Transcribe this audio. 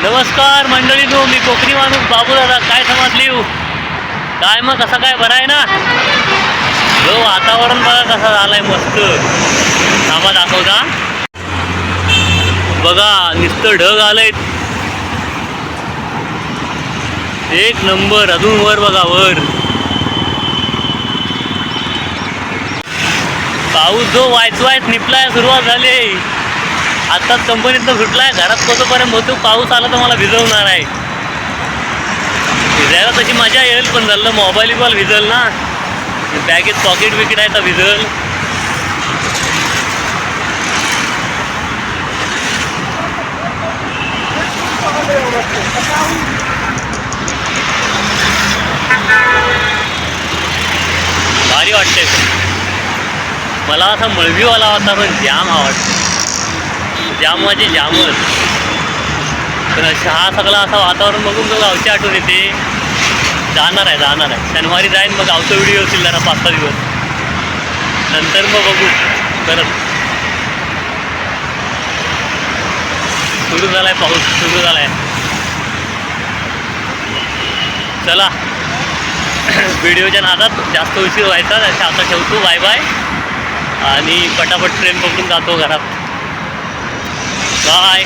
नमस्कार मंडळीनो, मी कोकणी माणूस बाबू दादा. काय समजली काय मग कसं काय बरं आहे ना? हो, वातावरण बघा कसं झालंय मस्त. थांबा दाखवता बघा, नुसतं ढग आलंय एक नंबर. अजून वर बघा, वर पाऊस जो वायच निपलाय, सुरुवात झाली. आत्ताच कंपनीतनं सुटलाय. घरात पोहोचेपर्यंत होतो पाऊस आला तर मला भिजवणार आहे. भिजायला तशी मजा येईल, पण झालं मोबाईल भिजल ना. बॅगेत पॉकेट बिकेट आहे तर भिजल. भारी वाटते. मला असा मळवीवाला होता, पण जाम आवडतं. जाम म्हणजे जामच. पण हा सगळा असा वातावरण बघून तो गावची आठवण येते. जाणार आहे शनिवारी जाईन. मग गावचा व्हिडिओ असेल जरा 5-6 दिवस नंतर मग बघू. परत सुरू झालाय पाऊस, सुरू झालाय. चला व्हिडिओच्या नादात जास्त उशीर व्हायचा. आता ठेवतो. Bye bye. आणि पटापट ट्रेन पकडून जातो घरात. बाय.